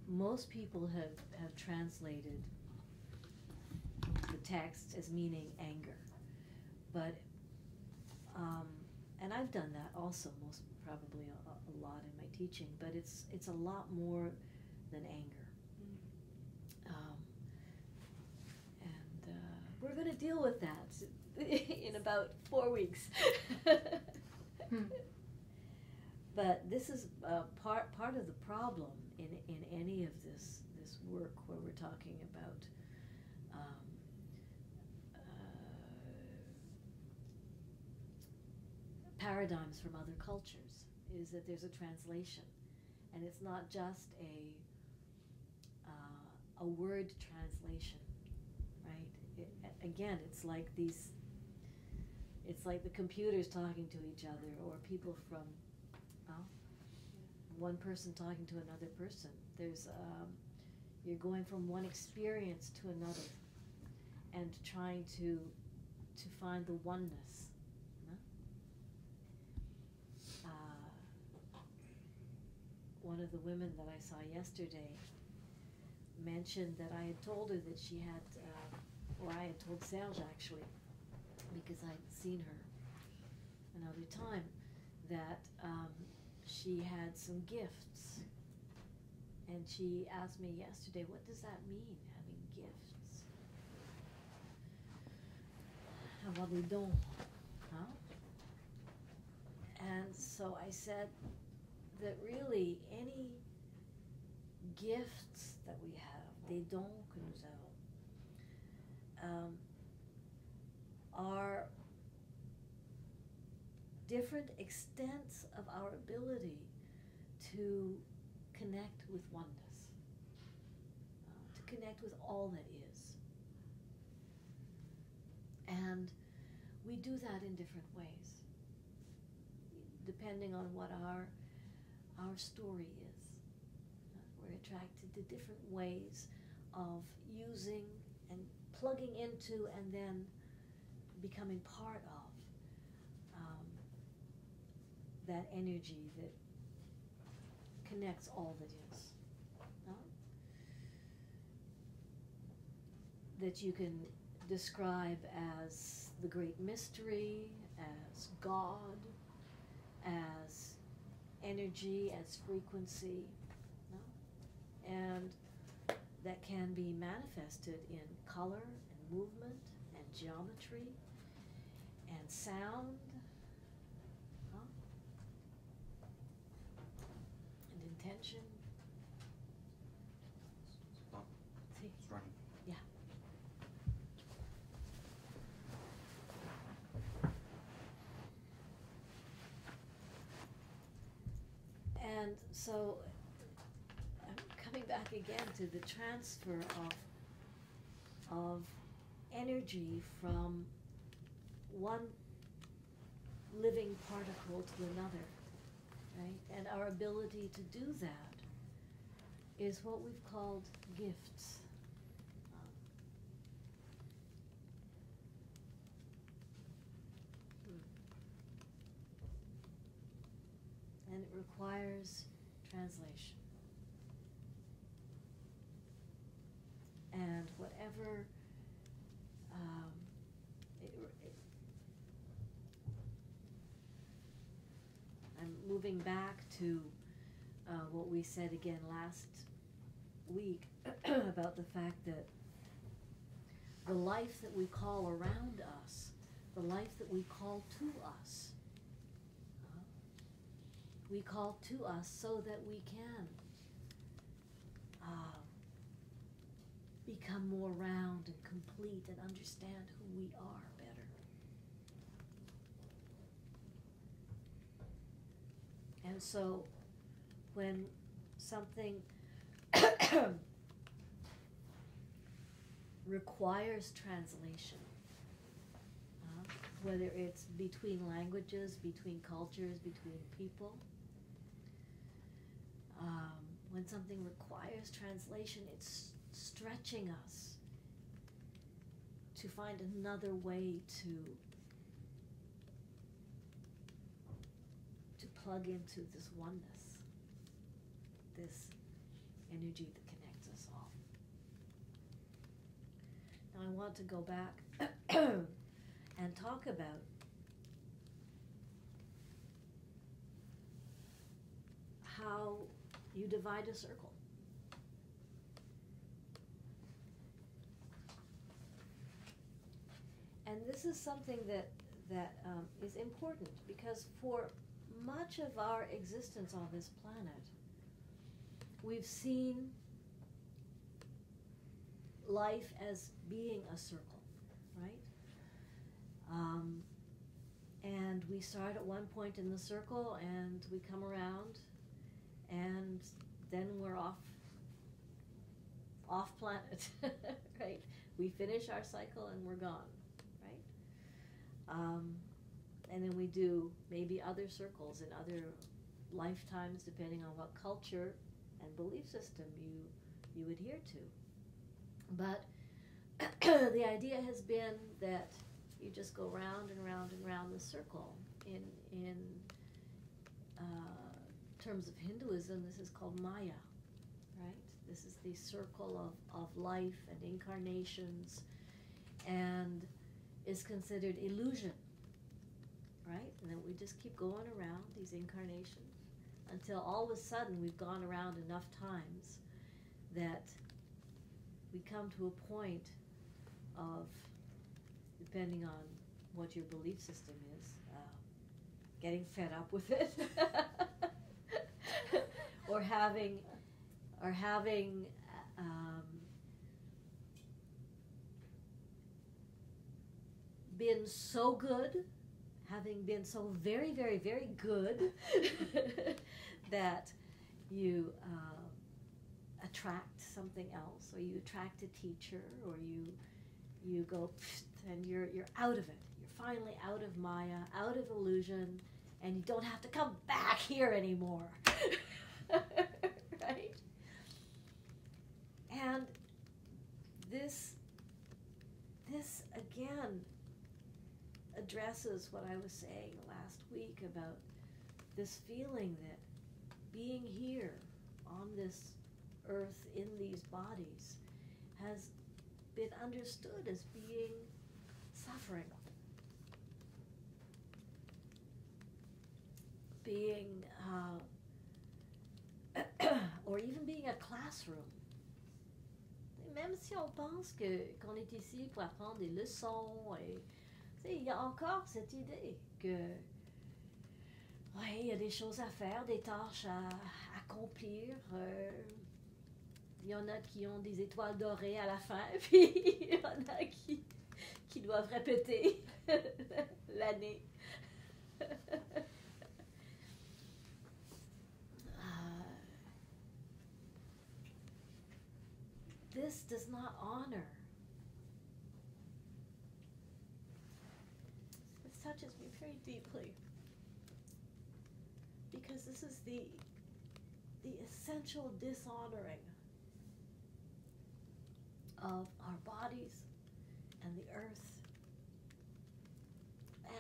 most people have translated the text as meaning anger, but and I've done that also, most probably a lot in my teaching, but it's a lot more than anger. And we're going to deal with that in about 4 weeks. But this is part of the problem in any of this work where we're talking about paradigms from other cultures, is that there's a translation, and it's not just a word translation, right? Again, it's like the computers talking to each other, or people from one person talking to another person. There's you're going from one experience to another, and trying to find the oneness. One of the women that I saw yesterday mentioned that I had told her that she had, or I had told Serge actually, because I had seen her another time, that she had some gifts. And she asked me yesterday, what does that mean, having gifts? Avoir des dons, huh? And so I said that really any gifts that we have, des dons que nous avons, are different extents of our ability to connect with oneness, to connect with all that is. And we do that in different ways, depending on what our story is. We're attracted to different ways of using and plugging into and then becoming part of that energy that connects all that is. That you can describe as the great mystery, as God, as energy, as frequency, and that can be manifested in color and movement and geometry and sound, and intention. Stop. See? It's running. Yeah. And so I'm coming back again to the transfer of energy from one living particle to another, right? And our ability to do that is what we've called gifts. And it requires translation. And whatever I'm moving back to what we said again last week about the fact that the life that we call around us, the life that we call to us, we call to us so that we can become more round and complete and understand who we are better. And so when something requires translation, whether it's between languages, between cultures, between people, when something requires translation, it's stretching us to find another way to plug into this oneness, this energy that connects us all. Now I want to go back and talk about how you divide a circle. And this is something that is important, because for much of our existence on this planet, we've seen life as being a circle, right? And we start at one point in the circle, and we come around, and then we're off planet, right? We finish our cycle and we're gone, right? And then we do maybe other circles in other lifetimes, depending on what culture and belief system you adhere to. But the idea has been that you just go round and round and round the circle. In terms of Hinduism, this is called Maya, right? This is the circle of life and incarnations, and is considered illusion, right? And then we just keep going around these incarnations until all of a sudden we've gone around enough times that we come to a point of, depending on what your belief system is, getting fed up with it, or having been so good, having been so very, very, very good that you attract something else, or you attract a teacher, or you go and you're out of it. You're finally out of Maya, out of illusion, and you don't have to come back here anymore. Right? And this again addresses what I was saying last week about this feeling that being here on this earth in these bodies has been understood as being suffering, being or even being a classroom. Même si on pense qu'on est ici pour apprendre des leçons, et il y a encore cette idée que il y a des choses à faire, des tâches à accomplir. Il y en a qui ont des étoiles dorées à la fin, puis il y en a qui doivent répéter l'année. This does not honor. This touches me very deeply, because this is the essential dishonoring of our bodies and the earth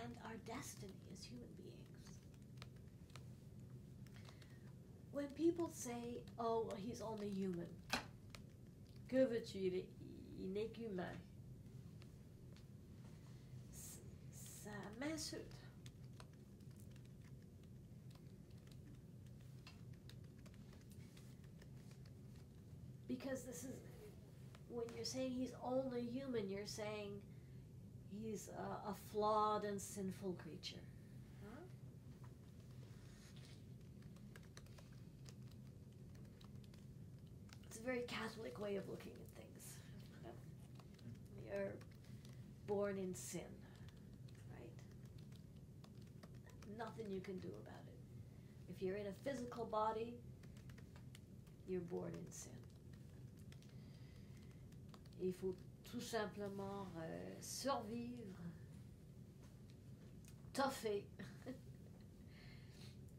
and our destiny as human beings. When people say, oh, he's only human, que veux-tu, il n'est qu'humain, ça m'insulte. Because this is, when you're saying he's only human, you're saying he's a flawed and sinful creature. Huh? It's a very Catholic way of looking at things. You're born in sin, right? Nothing you can do about it. If you're in a physical body, you're born in sin. Il faut tout simplement survivre, toffer,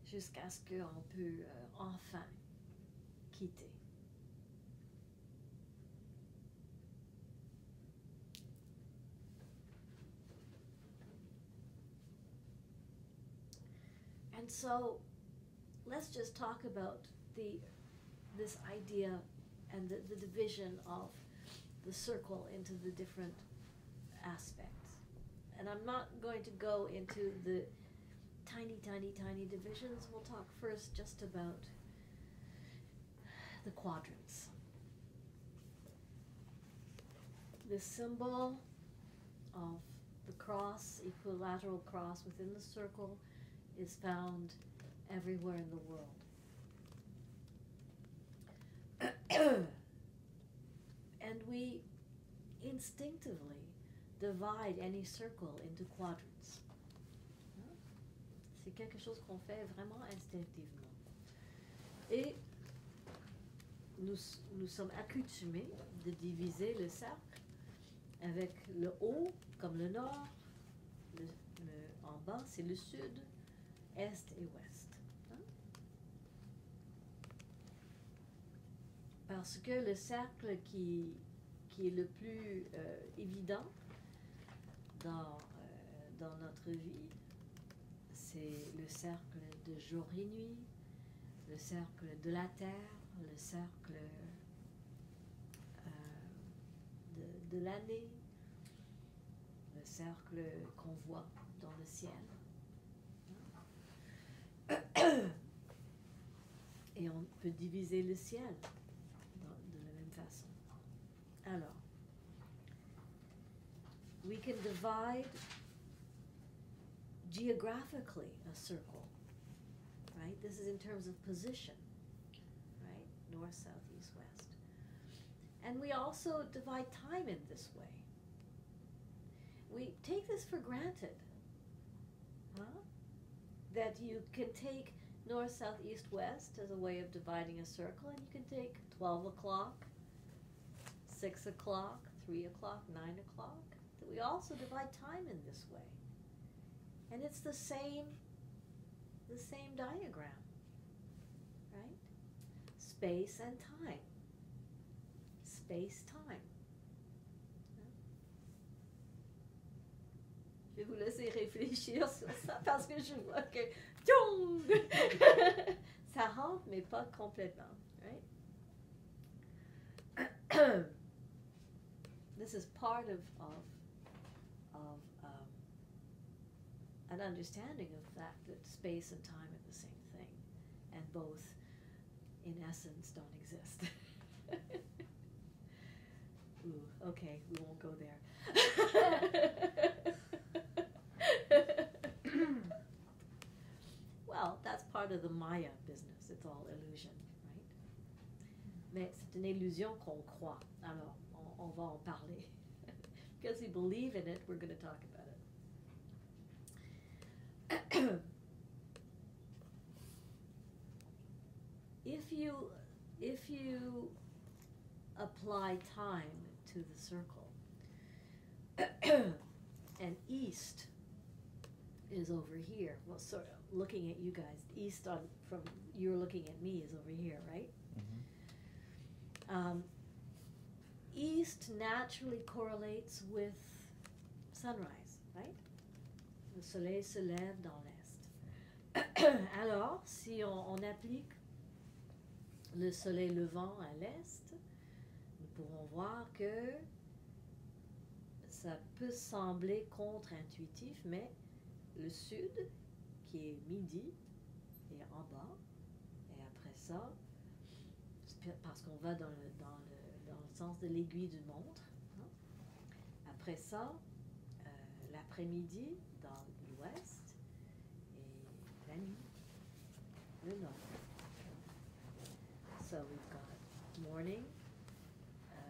jusqu'à ce qu'on peut enfin quitter. And so, let's just talk about this idea and the division of the circle into the different aspects. And I'm not going to go into the tiny, tiny, tiny divisions. We'll talk first just about the quadrants. The symbol of the cross, equilateral cross within the circle, is found everywhere in the world. And we instinctively divide any circle into quadrants. C'est quelque chose qu'on fait vraiment instinctivement. Et nous sommes accoutumés de diviser le cercle avec le haut comme le nord, en bas c'est le sud, est et ouest. Parce que le cercle qui est le plus évident dans notre vie, c'est le cercle de jour et nuit, le cercle de la Terre, le cercle de l'année, le cercle qu'on voit dans le ciel. Et on peut diviser le ciel de la même façon. Alors, we can divide geographically a circle, right? This is in terms of position, right? North, south, east, west. And we also divide time in this way. We take this for granted, that you can take north, south, east, west as a way of dividing a circle, and you can take 12 o'clock, 6 o'clock, 3 o'clock, 9 o'clock. That we also divide time in this way. And it's the same diagram, right? Space and time. Space, time. Je vais vous laisser réfléchir sur ça parce que je vois que ça rentre mais pas complètement, right? This is part of an understanding of the fact that space and time are the same thing, and both, in essence, don't exist. Ooh, okay, we won't go there. Well, that's part of the Maya business. It's all illusion, right? Mais c'est une illusion qu'on croit. Alors, on va en parler. Because we believe in it, we're going to talk about it. If you apply time to the circle, and east is over here. Well, sort of looking at you guys, east from you're looking at me is over here, right? Mm-hmm. East naturally correlates with sunrise, right? Le soleil se lève dans l'est. Alors, si on applique le soleil levant à l'est, nous pourrons voir que ça peut sembler contre-intuitif, mais le sud, qui est midi, est en bas, et après ça, parce qu'on va dans le sens de l'aiguille d'une montre, hein? Après ça, l'après-midi dans l'ouest, et la nuit, le nord. So we've got morning,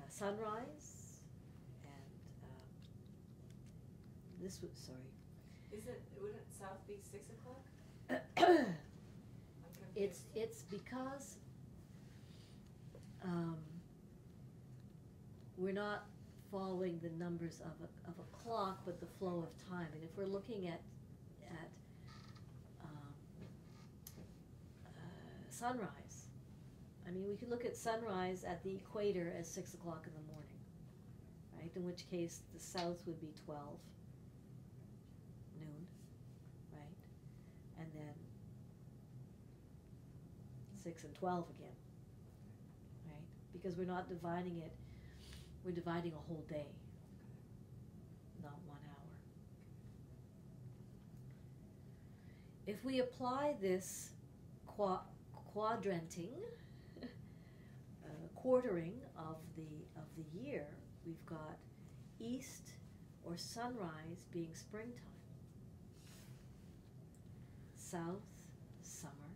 sunrise, and this was, sorry. Wouldn't south be 6 o'clock? It's because we're not following the numbers of a clock, but the flow of time. And if we're looking at sunrise, I mean, we could look at sunrise at the equator as 6 o'clock in the morning, right? In which case the south would be 12 noon, right? And then 6 and 12 again, right? because we're not dividing it, we're dividing a whole day, not 1 hour. If we apply this quadranting, quartering of the year, we've got east or sunrise being springtime, south summer,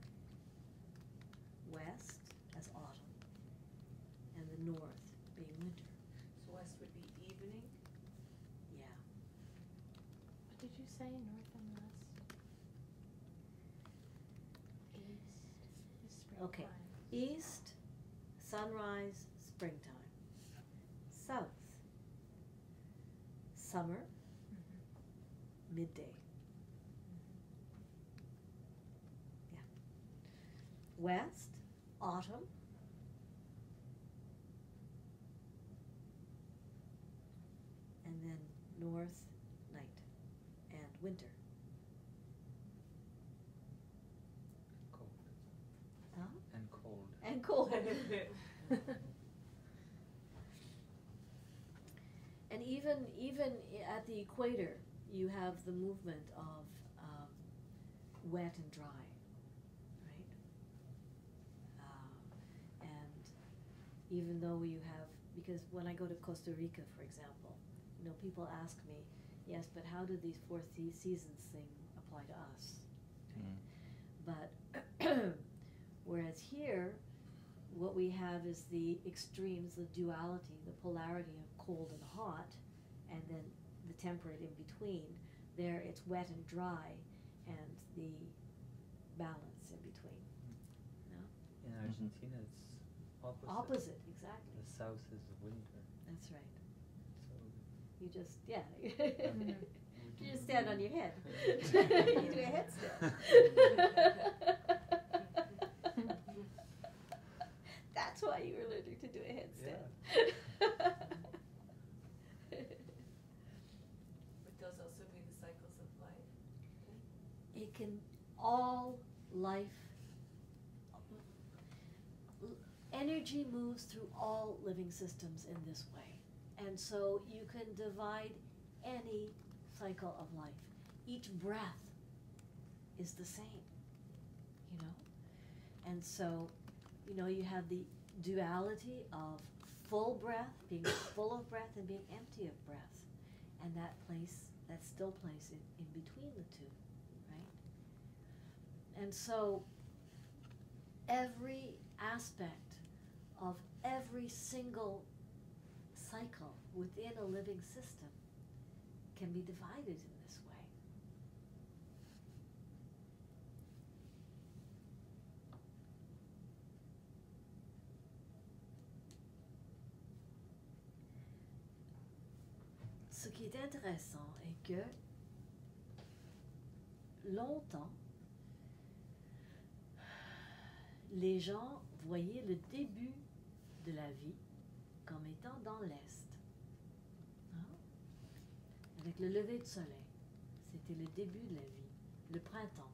west as autumn, and the north being winter. So west would be evening? Yeah. What did you say, north and west? East is springtime. Okay. East, sunrise, springtime. South, summer, midday. Yeah. West, autumn. And then north, night, and winter. Cold. Huh? And cold. And cold. And even at the equator, you have the movement of wet and dry, right? And even though you have, because when I go to Costa Rica, for example, people ask me, yes, but how do these four seasons thing apply to us? But whereas here, what we have is the extremes, the duality, the polarity of cold and hot, and then the temperate in between. There it's wet and dry, and the balance in between. No? In Argentina, it's opposite. Opposite, exactly. The south is winter. That's right. So You just, yeah. Mhm. You just stand on your head. You do a headstand. That's why you were learning to do a headstand. Would those also be the cycles of life? It can, all life, energy moves through all living systems in this way. And so you can divide any cycle of life. Each breath is the same, And so, you have the duality of full breath, being full of breath, and being empty of breath. And that still place in between the two, right? And so every aspect of every single cycle within a living system can be divided in this way. Ce qui est intéressant est que longtemps, les gens voyaient le début de la vie comme étant dans l'est. Avec le lever du soleil, c'était le début de la vie, le printemps.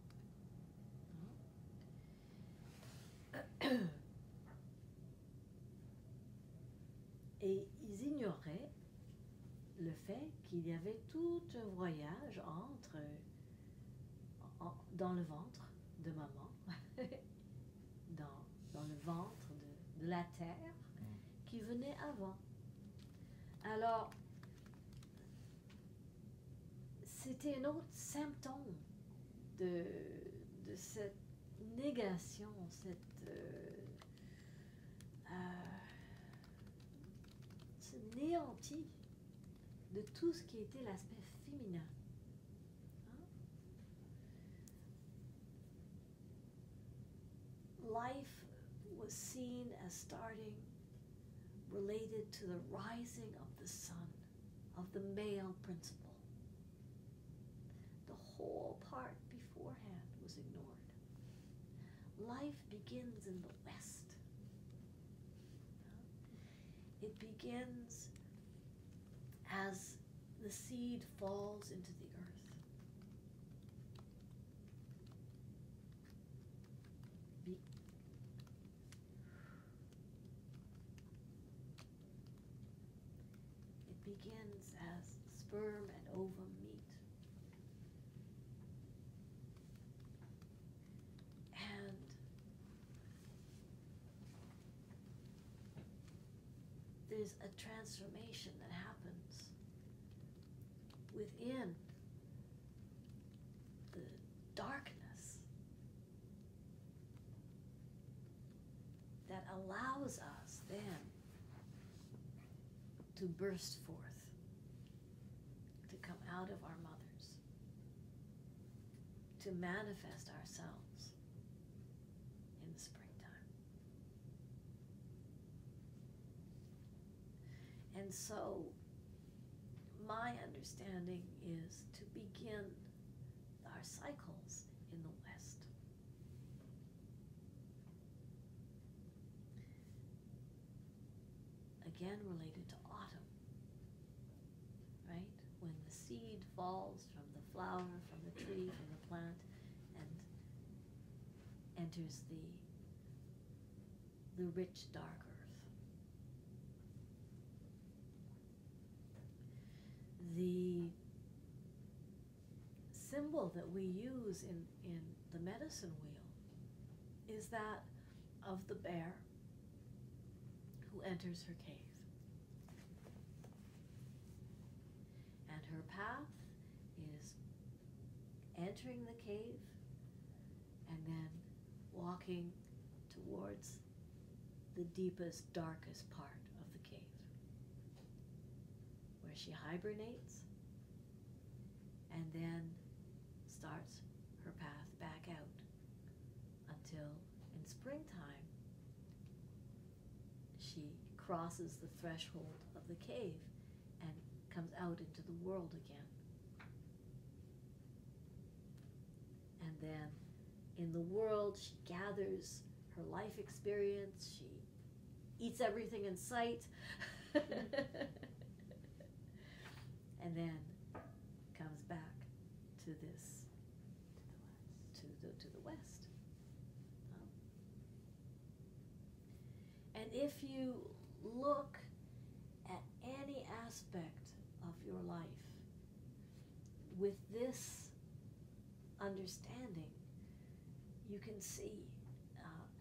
Et ils ignoraient le fait qu'il y avait tout un voyage dans le ventre de maman, dans le ventre de la terre, qui venait avant. Alors, c'était un autre symptôme de cette négation, ce néanti de tout ce qui était l'aspect féminin. Life was seen as starting related to the rising of the sun, of the male principle. The whole part beforehand was ignored. Life begins in the West. It begins as the seed falls into the earth. begins as sperm and ovum meet. And there's a transformation that happens within the darkness that allows us then to burst forth, to come out of our mothers, to manifest ourselves in the springtime. And so, my understanding is to begin our cycles in the West. Again, related to autumn, right? When the seed falls from the flower, from the tree, from the plant, and enters the rich, dark earth. The symbol that we use in the medicine wheel is that of the bear who enters her cave. And her path is entering the cave and then walking towards the deepest, darkest part of the cave, where she hibernates and then starts her path back out until in springtime she crosses the threshold of the cave and comes out into the world again. And then in the world she gathers her life experience, she eats everything in sight, and then comes back to this, to the West. And if you look at any aspect of your life with this understanding, you can see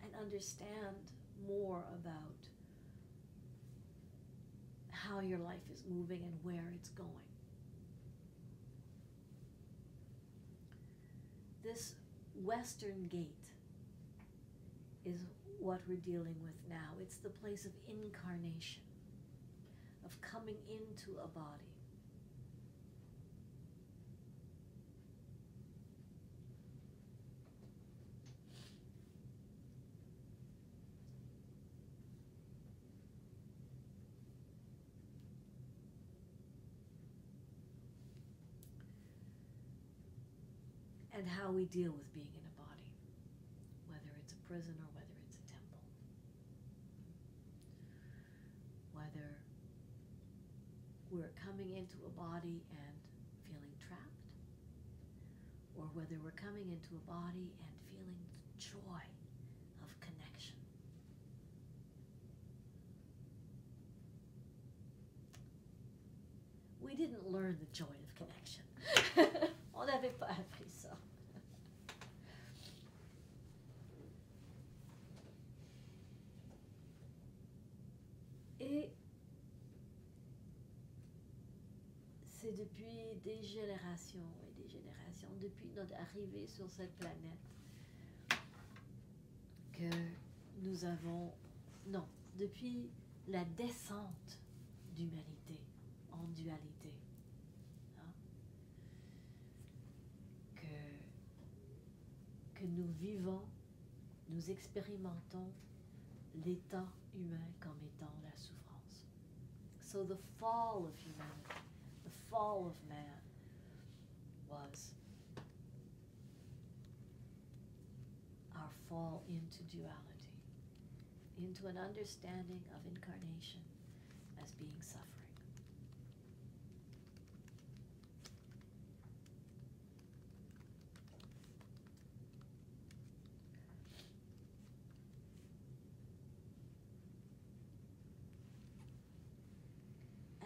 and understand more about how your life is moving and where it's going. This western gate is what we're dealing with now. It's the place of incarnation, of coming into a body. And how we deal with being in a body, whether it's a prison or whether it's a temple. Whether we're coming into a body and feeling trapped, or whether we're coming into a body and feeling the joy of connection. We didn't learn the joy of connection. On n'avait pas appris ça. Et c'est depuis des générations et des générations, depuis notre arrivée sur cette planète, que nous avons, non, depuis la descente d'humanité en dualité, que nous vivons, nous expérimentons l'état humain comme étant la souffrance. So the fall of humanity, the fall of man was our fall into duality, into an understanding of incarnation as being suffering.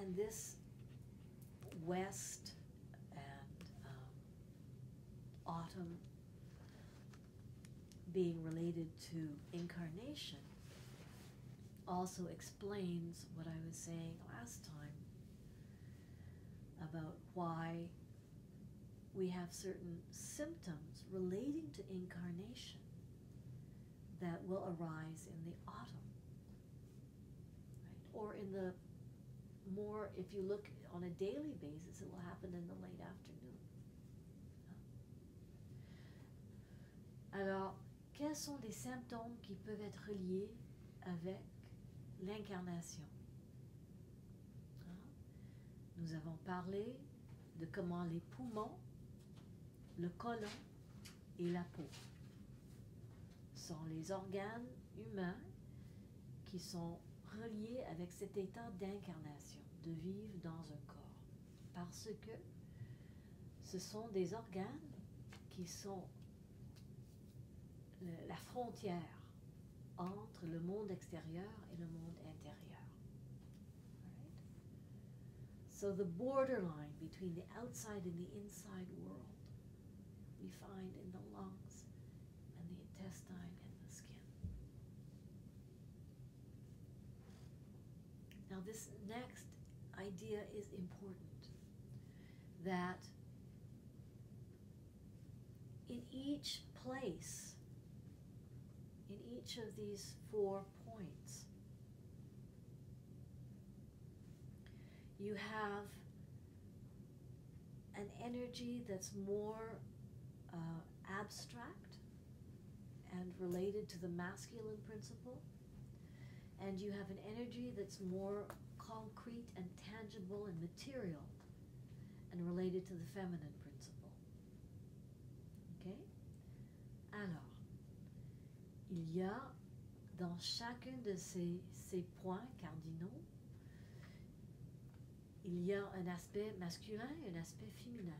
And this west and autumn being related to incarnation also explains what I was saying last time about why we have certain symptoms relating to incarnation that will arise in the autumn, right? Or in the more, if you look on a daily basis, it will happen in the late afternoon. Alors, quels sont les symptômes qui peuvent être reliés avec l'incarnation? Nous avons parlé de comment les poumons, le côlon et la peau sont les organes humains qui sont reliés avec cet état d'incarnation, de vivre dans un corps. Parce que ce sont des organes qui sont la frontière entre le monde extérieur et le monde intérieur. Right? So the borderline between the outside and the inside world we find in the lungs and the intestine and the skin. Now this next idea is important, that in each place, in each of these 4 points, you have an energy that's more abstract and related to the masculine principle, and you have an energy that's more concrete and tangible and material and related to the feminine principle. Okay? Alors, il y a dans chacun de ces points cardinaux, il y a un aspect masculin et un aspect féminin.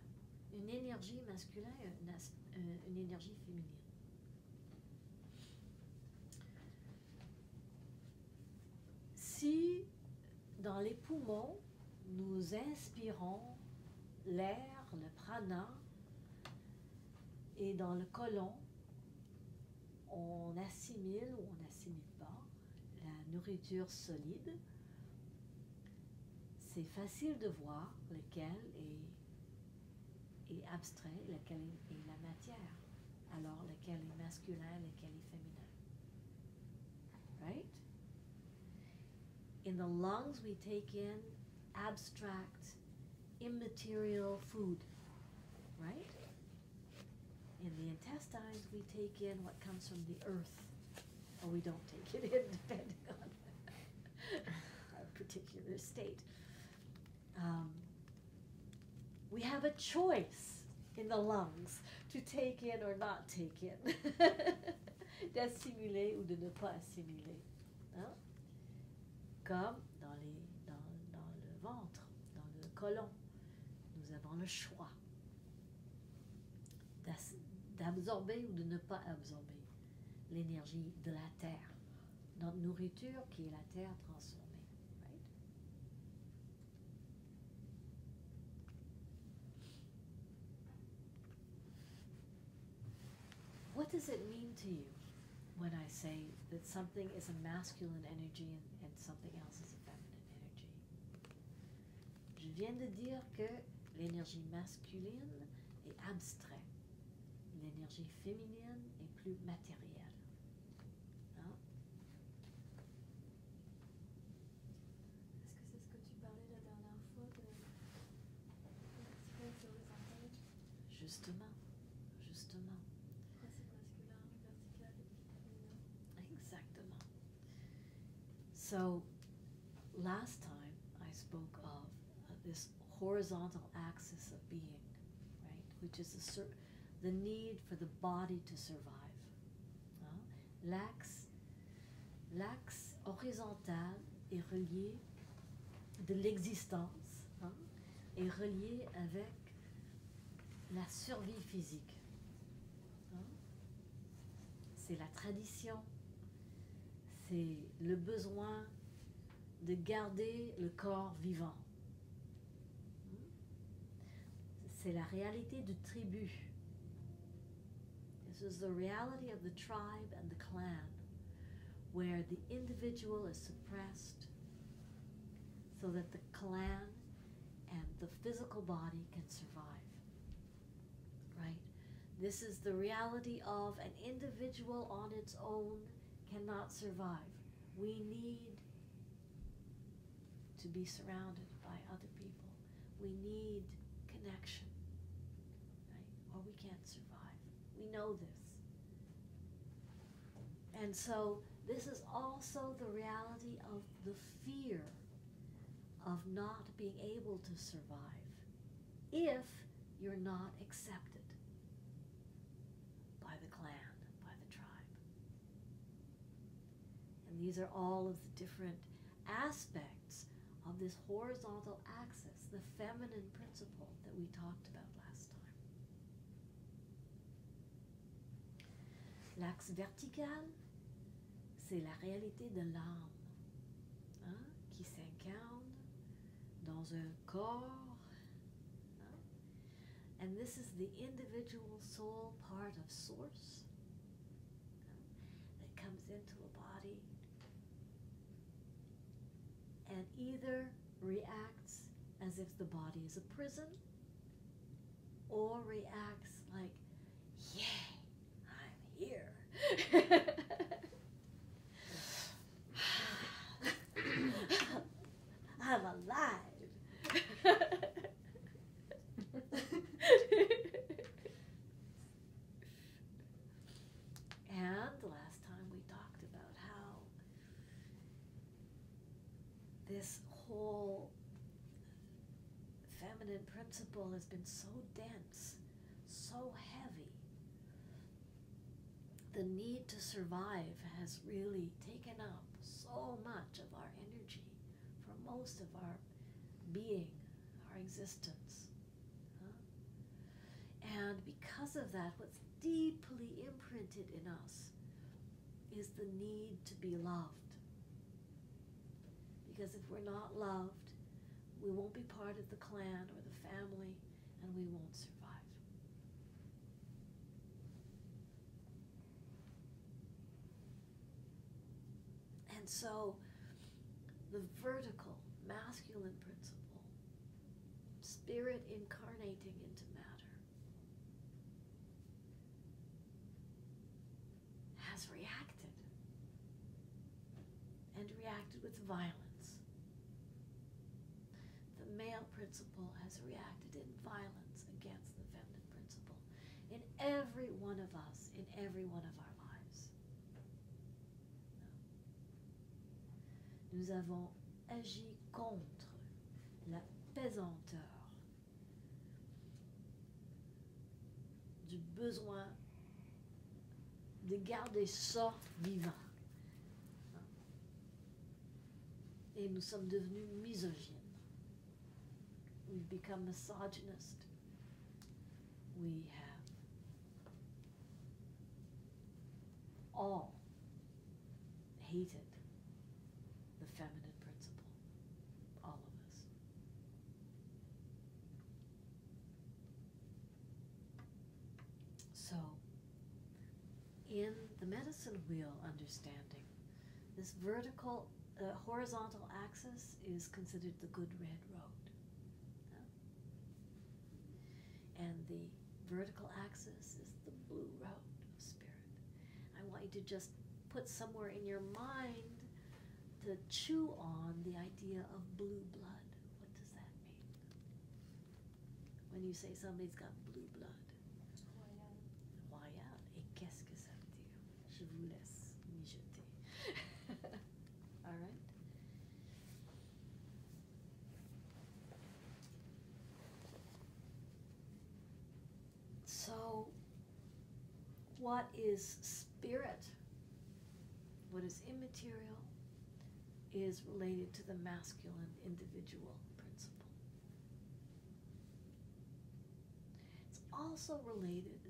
Une énergie masculine et une énergie féminine. Si dans les poumons, nous inspirons l'air, le prana, et dans le côlon, on assimile ou on n'assimile pas la nourriture solide, c'est facile de voir lequel est abstrait, lequel est la matière, alors lequel est masculin, lequel est féminin. Right? In the lungs, we take in abstract, immaterial food, right? In the intestines, we take in what comes from the earth, or we don't take it in, depending on our particular state. We have a choice in the lungs to take in or not take in, d'assimiler ou de ne pas assimiler. Hein? Comme dans le ventre, dans le côlon, nous avons le choix d'absorber ou de ne pas absorber l'énergie de la terre, notre nourriture qui est la terre transformée. Right? What does it mean to you when I say that something is a masculine energy and something else is a feminine energy? Je viens de dire que l'énergie masculine est abstraite. L'énergie féminine est plus matérielle. Hein? Est-ce que c'est ce que tu parlais la dernière fois de vertical, horizontal? Justement. Principe masculin, vertical et féminin. Exactement. So, last time I spoke of this horizontal axis of being, right? Which is the need for the body to survive. Hein? L'axe horizontal est relié de l'existence, hein? Est relié avec la survie physique. Hein? C'est la tradition, c'est le besoin de garder le corps vivant. c'est la réalité du tribu. This is the reality of the tribe and the clan, where the individual is suppressed so that the clan and the physical body can survive. Right? This is the reality of an individual on its own cannot survive. We need to be surrounded by other people. We need connection, right? Or we can't survive. We know this. And so this is also the reality of the fear of not being able to survive if you're not accepted by the clan, by the tribe. And these are all of the different aspects of this horizontal axis, the feminine principle that we talked about last time. L'axe vertical, c'est la réalité de l'âme, hein, qui s'incarne dans un corps. Hein? And this is the individual soul part of Source, that comes into a body and either reacts as if the body is a prison or reacts like, yay, I'm here. I'm alive. And last time we talked about how this whole feminine principle has been so dense, so heavy. The need to survive has really taken up so much of our energy for most of our being, our existence. Huh? And because of that, what's deeply imprinted in us is the need to be loved. Because if we're not loved, we won't be part of the clan or the family, and we won't survive. And so, the vertical, masculine principle, spirit incarnating into matter, has reacted, and reacted with violence. The male principle has reacted in violence against the feminine principle in every one of us, in every one of our lives. Nous avons agi contre la pesanteur du besoin de garder ça vivant. Et nous sommes devenus misogynes. We've become misogynist. We have all hated the feminine principle. All of us. So, in the medicine wheel understanding, this vertical, horizontal axis is considered the good red road. And the vertical axis is the blue road of spirit. I want you to just put somewhere in your mind to chew on the idea of blue blood. What does that mean? When you say somebody's got blue blood. Royal. Et qu'est-ce que ça veut dire? Je vous laisse mijoter. All right? So, what is spirit? What is immaterial is related to the masculine individual principle. It's also related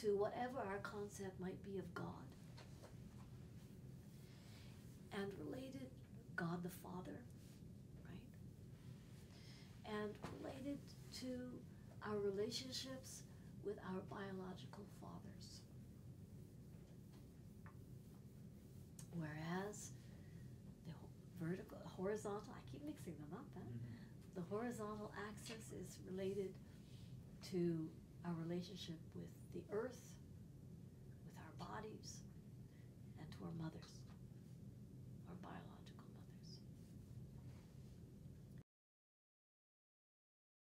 to whatever our concept might be of God. And related, God the Father, right? And related to our relationships with our biological fathers. Whereas the horizontal, I keep mixing them up, huh? The horizontal axis is related to our relationship with the earth, with our bodies,